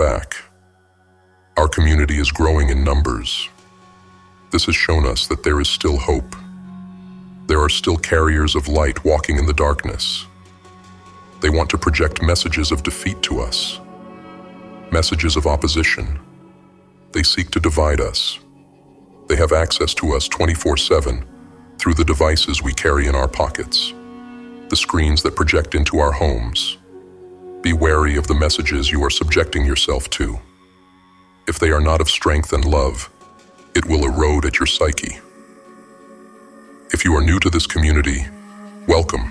back. Our community is growing in numbers. This has shown us that there is still hope. There are still carriers of light walking in the darkness. They want to project messages of defeat to us, messages of opposition. They seek to divide us. They have access to us 24/7 through the devices we carry in our pockets, the screens that project into our homes. Be wary of the messages you are subjecting yourself to. If they are not of strength and love, it will erode at your psyche. If you are new to this community, welcome.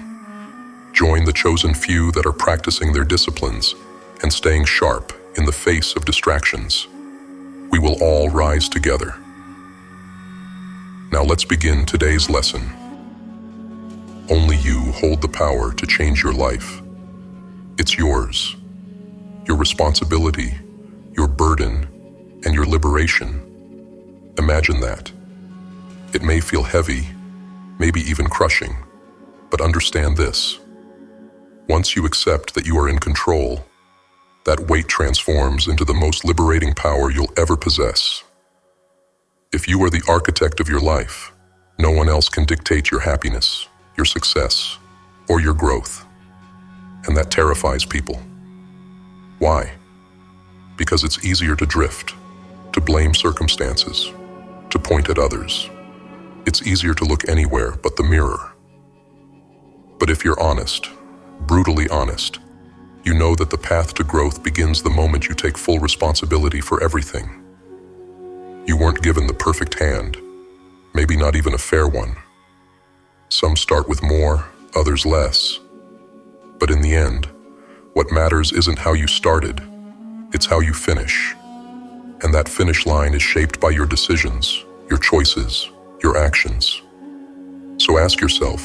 Join the chosen few that are practicing their disciplines and staying sharp in the face of distractions. We will all rise together. Now let's begin today's lesson. Only you hold the power to change your life. It's yours. Your responsibility, your burden, and your liberation. Imagine that. It may feel heavy, maybe even crushing, but understand this. Once you accept that you are in control, that weight transforms into the most liberating power you'll ever possess. If you are the architect of your life, no one else can dictate your happiness, your success, or your growth. And that terrifies people. Why? Because it's easier to drift, to blame circumstances, to point at others. It's easier to look anywhere but the mirror. But if you're honest, brutally honest, you know that the path to growth begins the moment you take full responsibility for everything. You weren't given the perfect hand, maybe not even a fair one. Some start with more, others less. But in the end, what matters isn't how you started, it's how you finish. And that finish line is shaped by your decisions, your choices, your actions. So ask yourself,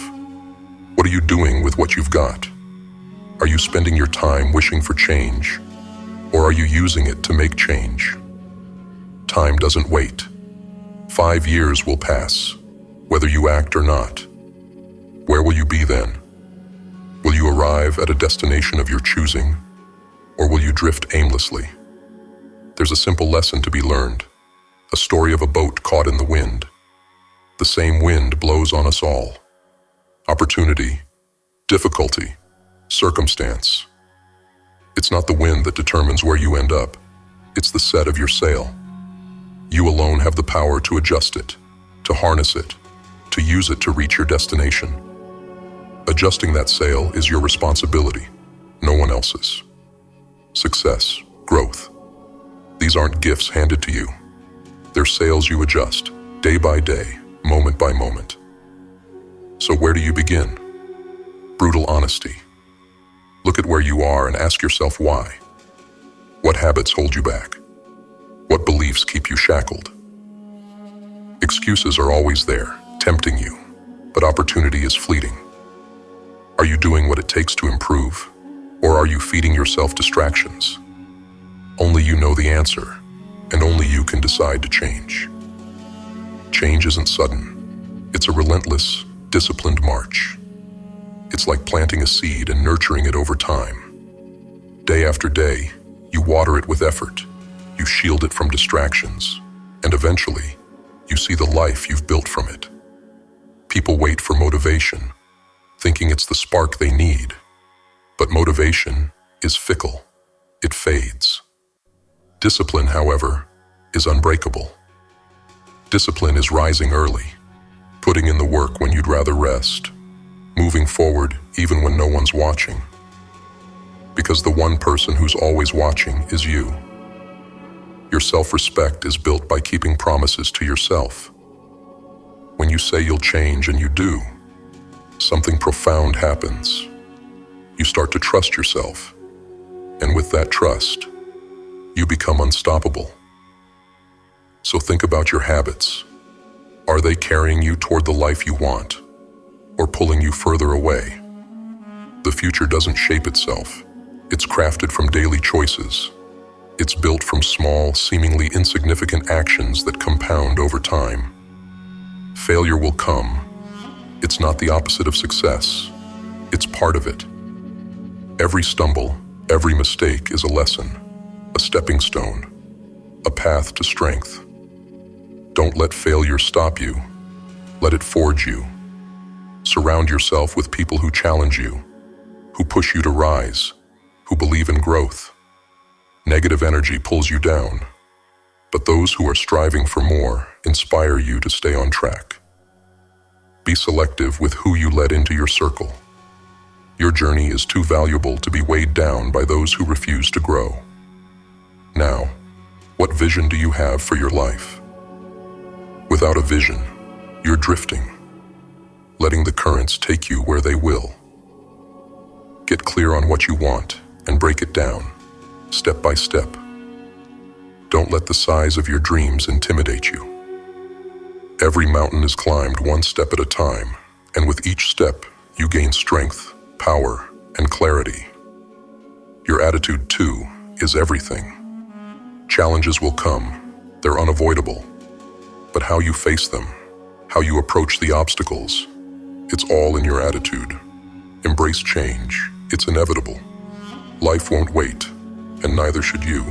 what are you doing with what you've got? Are you spending your time wishing for change, or are you using it to make change? Time doesn't wait. 5 years will pass, whether you act or not. Where will you be then? Will you arrive at a destination of your choosing, or will you drift aimlessly? There's a simple lesson to be learned, a story of a boat caught in the wind. The same wind blows on us all. Opportunity, difficulty, circumstance. It's not the wind that determines where you end up. It's the set of your sail. You alone have the power to adjust it, to harness it, to use it to reach your destination. Adjusting that sail is your responsibility, no one else's. Success, growth. These aren't gifts handed to you. They're sails you adjust, day by day, moment by moment. So where do you begin? Brutal honesty. Look at where you are and ask yourself why. What habits hold you back? What beliefs keep you shackled? Excuses are always there, tempting you, but opportunity is fleeting. Are you doing what it takes to improve, or are you feeding yourself distractions? Only you know the answer, and only you can decide to change. Change isn't sudden. It's a relentless, disciplined march. It's like planting a seed and nurturing it over time. Day after day, you water it with effort. You shield it from distractions, and eventually, you see the life you've built from it. People wait for motivation, thinking it's the spark they need. But motivation is fickle. It fades. Discipline, however, is unbreakable. Discipline is rising early, putting in the work when you'd rather rest, moving forward even when no one's watching. Because the one person who's always watching is you. Your self-respect is built by keeping promises to yourself. When you say you'll change and you do, something profound happens. You start to trust yourself, and with that trust, you become unstoppable. So think about your habits. Are they carrying you toward the life you want, or pulling you further away? The future doesn't shape itself. It's crafted from daily choices. It's built from small, seemingly insignificant actions that compound over time. Failure will come. It's not the opposite of success. It's part of it. Every stumble, every mistake is a lesson. a stepping stone, a path to strength. Don't let failure stop you. Let it forge you. Surround yourself with people who challenge you, who push you to rise, who believe in growth. Negative energy pulls you down, but those who are striving for more inspire you to stay on track. Be selective with who you let into your circle. Your journey is too valuable to be weighed down by those who refuse to grow. Now, what vision do you have for your life? Without a vision, you're drifting, letting the currents take you where they will. Get clear on what you want and break it down, step by step. Don't let the size of your dreams intimidate you. Every mountain is climbed one step at a time, and with each step, you gain strength, power, and clarity. Your attitude, too, is everything. Challenges will come, they're unavoidable. But how you face them, how you approach the obstacles, it's all in your attitude. Embrace change, it's inevitable. Life won't wait, and neither should you.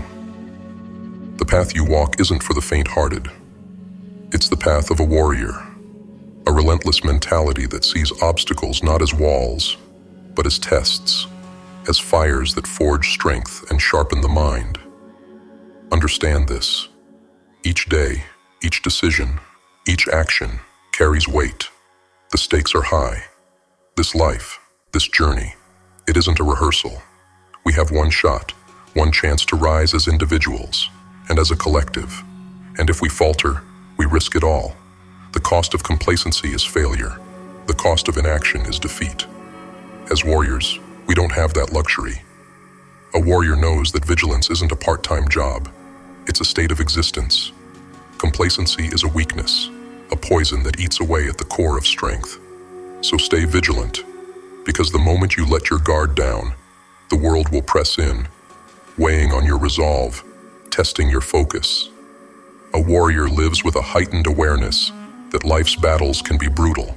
The path you walk isn't for the faint-hearted. It's the path of a warrior, a relentless mentality that sees obstacles not as walls, but as tests, as fires that forge strength and sharpen the mind. Understand this. Each day, each decision, each action carries weight. The stakes are high. This life, this journey, it isn't a rehearsal. We have one shot, one chance to rise as individuals and as a collective. And if we falter, we risk it all. The cost of complacency is failure. The cost of inaction is defeat. As warriors, we don't have that luxury. A warrior knows that vigilance isn't a part-time job. It's a state of existence. Complacency is a weakness, a poison that eats away at the core of strength. So stay vigilant, because the moment you let your guard down, the world will press in, weighing on your resolve, testing your focus. A warrior lives with a heightened awareness that life's battles can be brutal,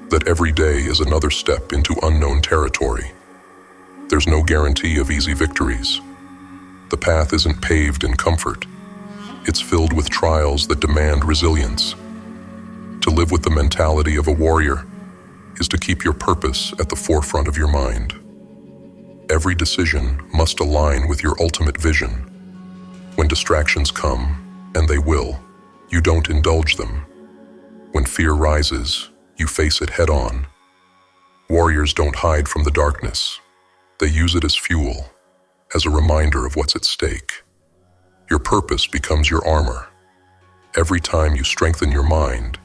that every day is another step into unknown territory. There's no guarantee of easy victories. The path isn't paved in comfort. It's filled with trials that demand resilience. To live with the mentality of a warrior is to keep your purpose at the forefront of your mind. Every decision must align with your ultimate vision. When distractions come, and they will, you don't indulge them. When fear rises, you face it head-on. Warriors don't hide from the darkness. They use it as fuel, as a reminder of what's at stake. Your purpose becomes your armor. Every time you strengthen your mind,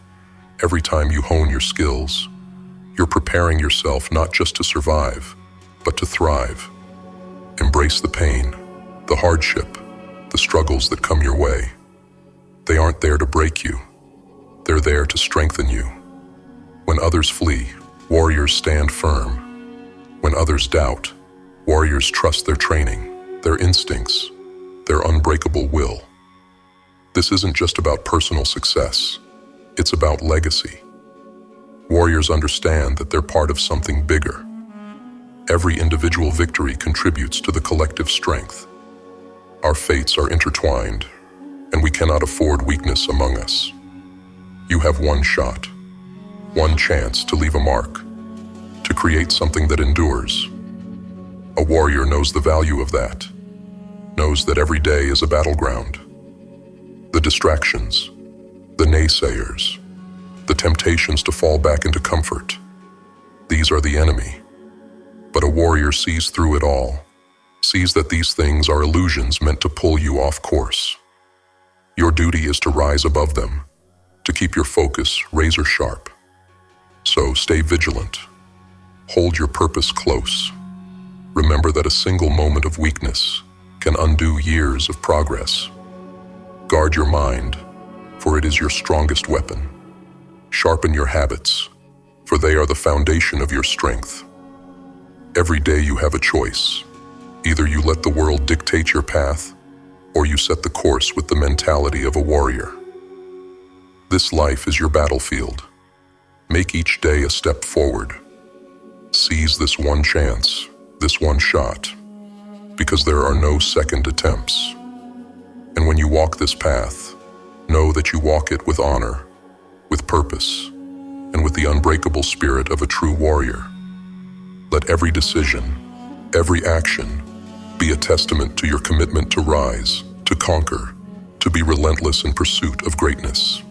every time you hone your skills, you're preparing yourself not just to survive, but to thrive. Embrace the pain, the hardship, the struggles that come your way. They aren't there to break you. They're there to strengthen you. When others flee, warriors stand firm. When others doubt, warriors trust their training, their instincts, their unbreakable will. This isn't just about personal success. It's about legacy. Warriors understand that they're part of something bigger. Every individual victory contributes to the collective strength. Our fates are intertwined, and we cannot afford weakness among us. You have one shot, one chance to leave a mark, to create something that endures. A warrior knows the value of that, knows that every day is a battleground. The distractions, the naysayers, the temptations to fall back into comfort, these are the enemy. But a warrior sees through it all, sees that these things are illusions meant to pull you off course. Your duty is to rise above them, to keep your focus razor sharp. So stay vigilant. Hold your purpose close. Remember that a single moment of weakness can undo years of progress. Guard your mind, for it is your strongest weapon. Sharpen your habits, for they are the foundation of your strength. Every day you have a choice. Either you let the world dictate your path, or you set the course with the mentality of a warrior. This life is your battlefield. Make each day a step forward. Seize this one chance, this one shot. because there are no second attempts. And when you walk this path, know that you walk it with honor, with purpose, and with the unbreakable spirit of a true warrior. Let every decision, every action, be a testament to your commitment to rise, to conquer, to be relentless in pursuit of greatness.